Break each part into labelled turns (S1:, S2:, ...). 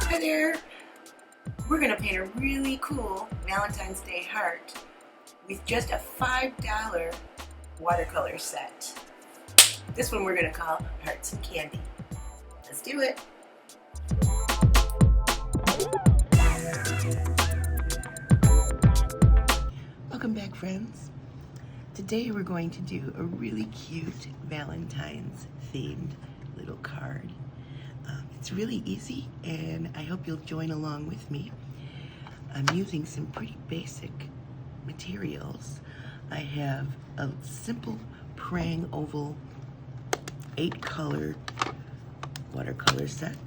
S1: Hi there! We're gonna paint a really cool Valentine's Day heart with just a $5 watercolor set. This one we're gonna call Hearts and Candy. Let's do it! Welcome back, friends. Today we're going to do a really cute Valentine's themed little card. It's really easy, and I hope you'll join along with me. I'm using some pretty basic materials. I have a simple praying oval 8-color watercolor set.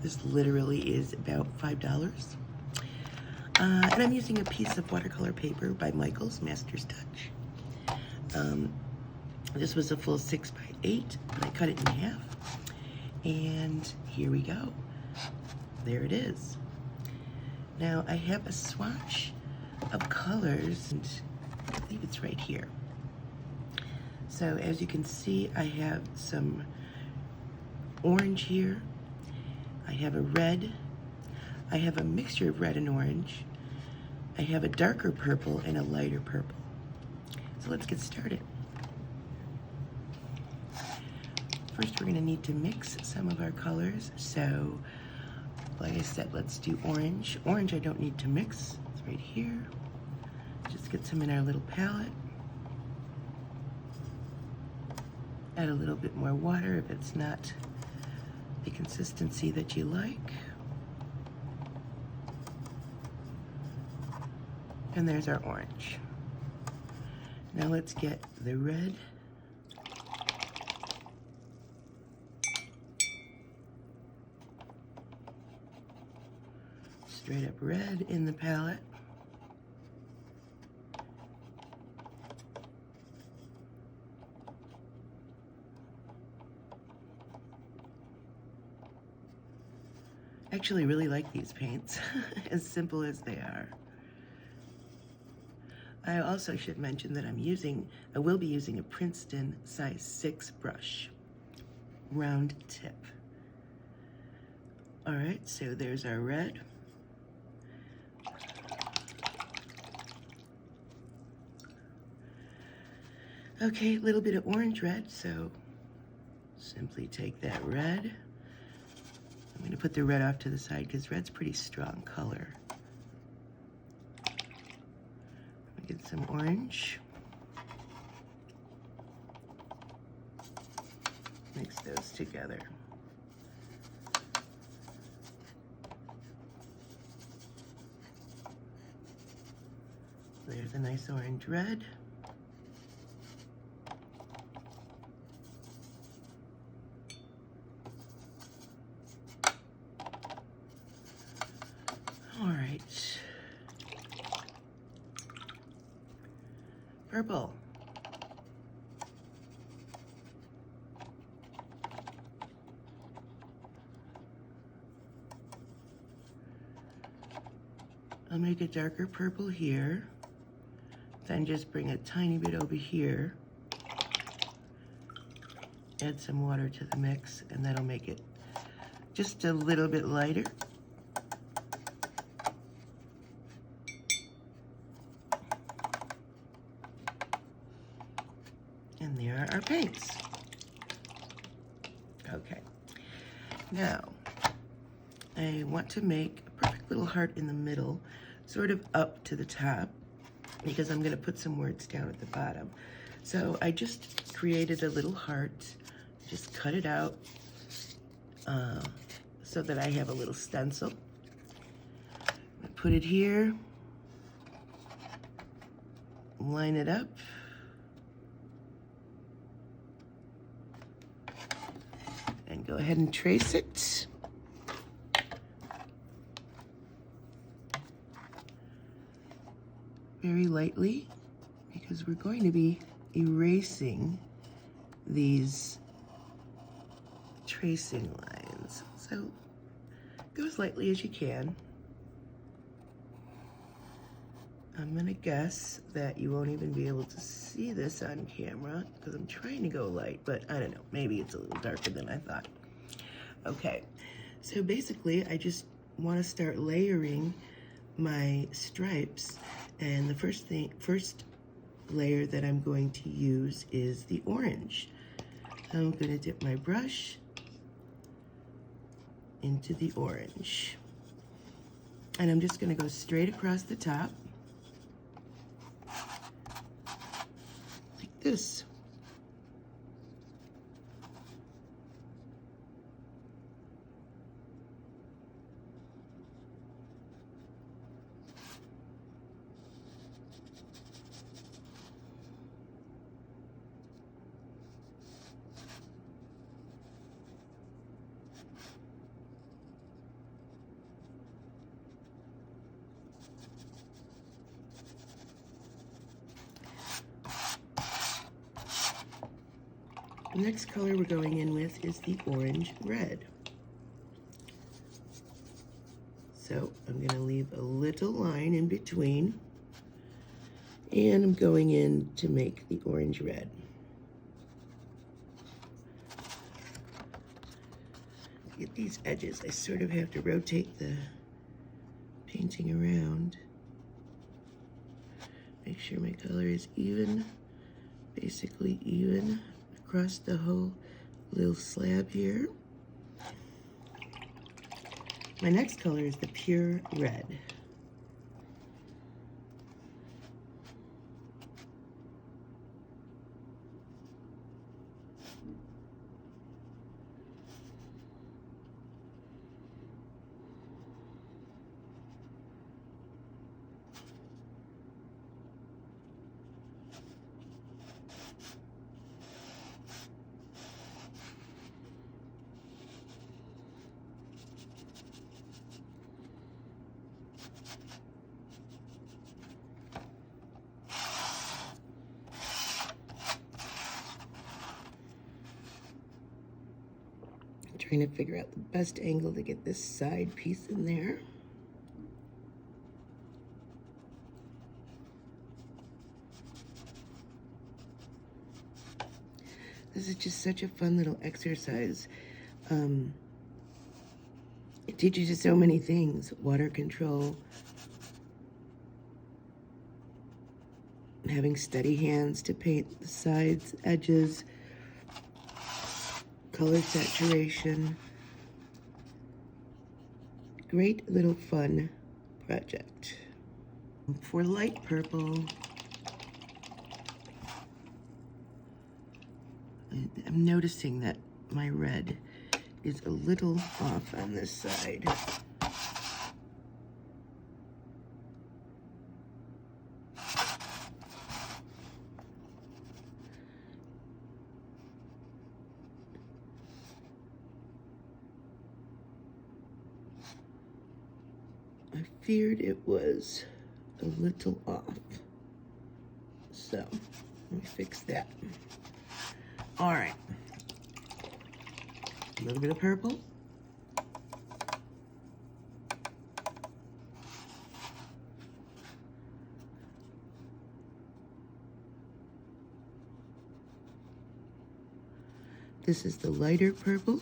S1: This literally is about $5. And I'm using a piece of watercolor paper by Michael's Master's Touch. This was a full 6x8, but I cut it in half. And here we go. There it is. Now I have a swatch of colors, and I believe it's right here. So as you can see, I have some orange here. I have a red. I have a mixture of red and orange. I have a darker purple and a lighter purple. So let's get started. First, we're gonna need to mix some of our colors. So, like I said, let's do orange. Orange I don't need to mix, it's right here. Just get some in our little palette. Add a little bit more water if it's not the consistency that you like. And there's our orange. Now let's get the red. Straight up red in the palette. I actually really like these paints, as simple as they are. I also should mention that I will be using a Princeton size 6 brush, round tip. All right, so there's our red. Okay, a little bit of orange red, so simply take that red. I'm gonna put the red off to the side because red's pretty strong color. Get some orange. Mix those together. There's a nice orange red. All right. Purple. I'll make a darker purple here, then just bring a tiny bit over here, add some water to the mix, and that'll make it just a little bit lighter. And there are our paints. Okay, now I want to make a perfect little heart in the middle, sort of up to the top, because I'm gonna put some words down at the bottom. So I just created a little heart, just cut it out so that I have a little stencil. I put it here, line it up. And go ahead and trace it. Very lightly, because we're going to be erasing these tracing lines. So go as lightly as you can. I'm gonna guess that you won't even be able to see this on camera because I'm trying to go light, but I don't know, maybe it's a little darker than I thought. Okay, so basically I just want to start layering my stripes, and the first layer that I'm going to use is the orange. I'm going to dip my brush into the orange, and I'm just going to go straight across the top like this. The next color we're going in with is the orange red. So I'm going to leave a little line in between, and I'm going in to make the orange red. Get these edges, I sort of have to rotate the painting around. Make sure my color is even, basically even across the whole little slab here. My next color is the pure red. Trying to figure out the best angle to get this side piece in there. This is just such a fun little exercise. It teaches you so many things: water control, having steady hands to paint the sides, edges, color saturation. Great little fun project. For light purple, I'm noticing that my red is a little off on this side. I feared it was a little off. So, let me fix that. All right. A little bit of purple. This is the lighter purple.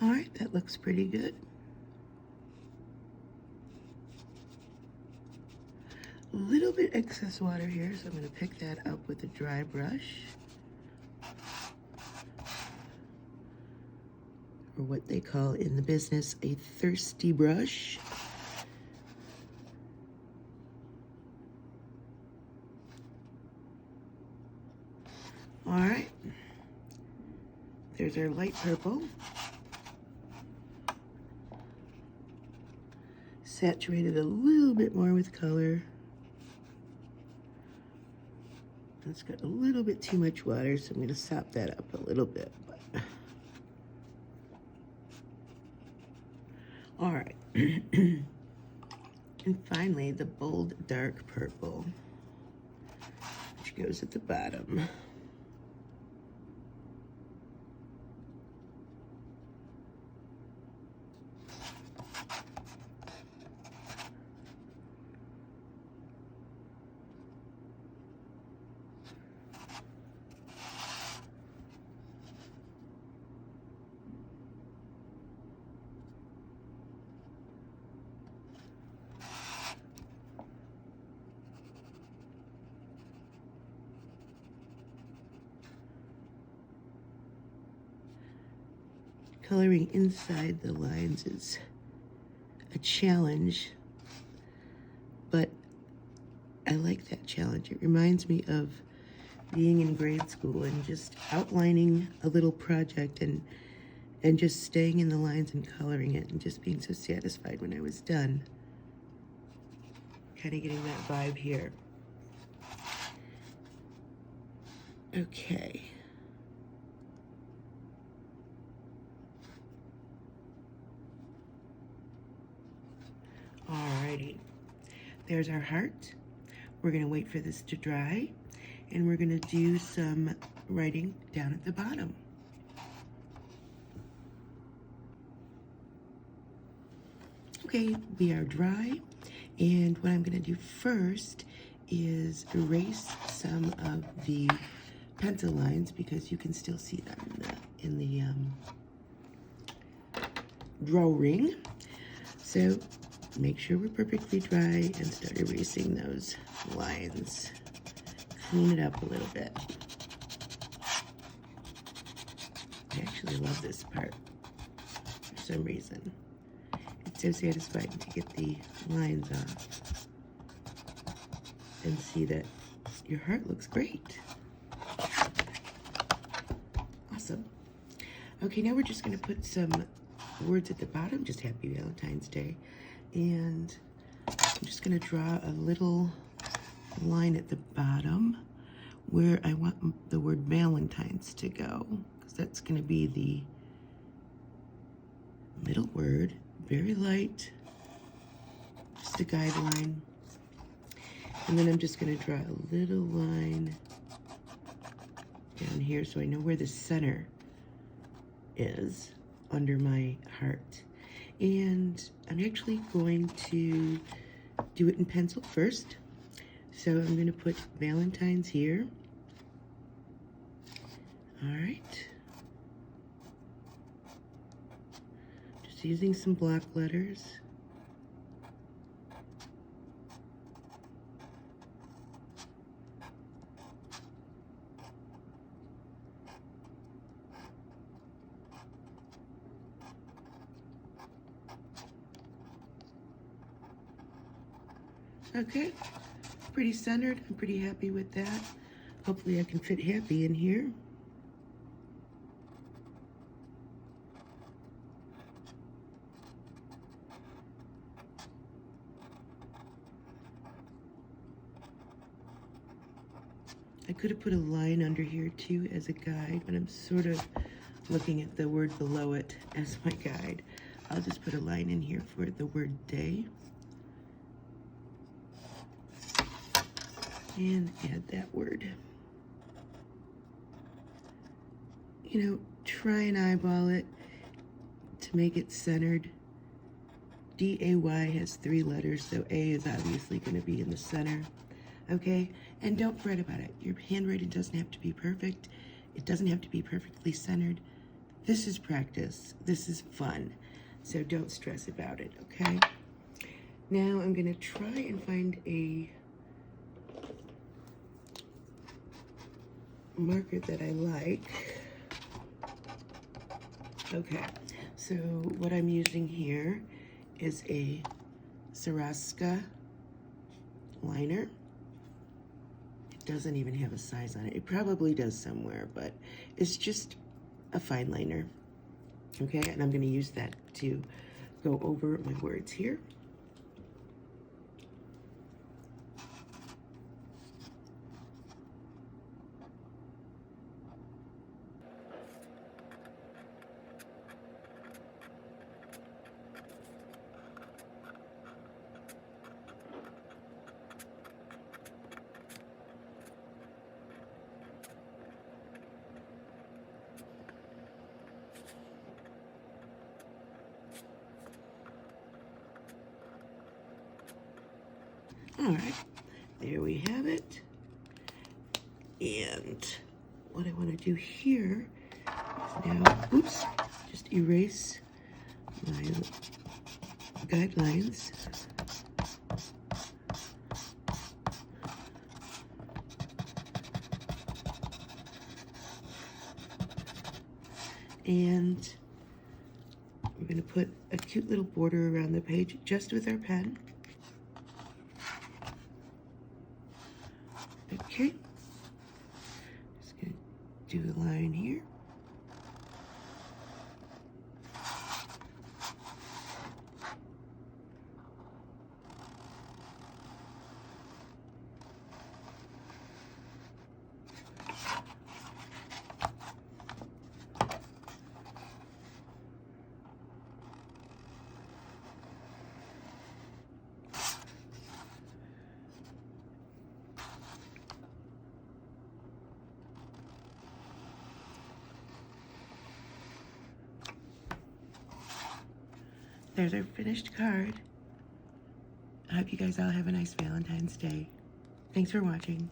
S1: All right, that looks pretty good. A little bit excess water here, so I'm going to pick that up with a dry brush. Or what they call in the business a thirsty brush. All right, there's our light purple. Saturated a little bit more with color. It's got a little bit too much water, so I'm going to sop that up a little bit. All right. And finally, the bold dark purple, which goes at the bottom. Coloring inside the lines is a challenge, but I like that challenge. It reminds me of being in grade school and just outlining a little project and just staying in the lines and coloring it and just being so satisfied when I was done. Kind of getting that vibe here. Okay. Alrighty, there's our heart. We're gonna wait for this to dry, and we're gonna do some writing down at the bottom. Okay, we are dry, and what I'm gonna do first is erase some of the pencil lines because you can still see them in the drawing. So make sure we're perfectly dry and start erasing those lines. Clean it up a little bit. I actually love this part for some reason. It's so satisfying to get the lines off and see that your heart looks great. Awesome. Okay, now we're just gonna put some words at the bottom, just Happy Valentine's Day. And I'm just gonna draw a little line at the bottom where I want the word Valentine's to go, because that's gonna be the middle word, very light, just a guideline. And then I'm just gonna draw a little line down here so I know where the center is under my heart. And I'm actually going to do it in pencil first. So I'm going to put Valentine's here. All right. Just using some block letters. Okay, pretty centered. I'm pretty happy with that. Hopefully I can fit happy in here. I could have put a line under here too as a guide, but I'm sort of looking at the word below it as my guide. I'll just put a line in here for the word day. And add that word. You know, try and eyeball it to make it centered. D-A-Y has 3 letters, so A is obviously going to be in the center. Okay, and don't fret about it. Your handwriting doesn't have to be perfect. It doesn't have to be perfectly centered. This is practice. This is fun. So don't stress about it, okay? Now I'm going to try and find a marker that I like. Okay, so what I'm using here is a Swarovski liner. doesn't even have a size on it. It probably does somewhere, but it's just a fine liner. Okay, and I'm gonna use that to go over my words here. All right, there we have it. And what I want to do here is now, oops, just erase my guidelines. And we're going to put a cute little border around the page just with our pen. Okay, just gonna do a line here. There's our finished card. I hope you guys all have a nice Valentine's Day. Thanks for watching.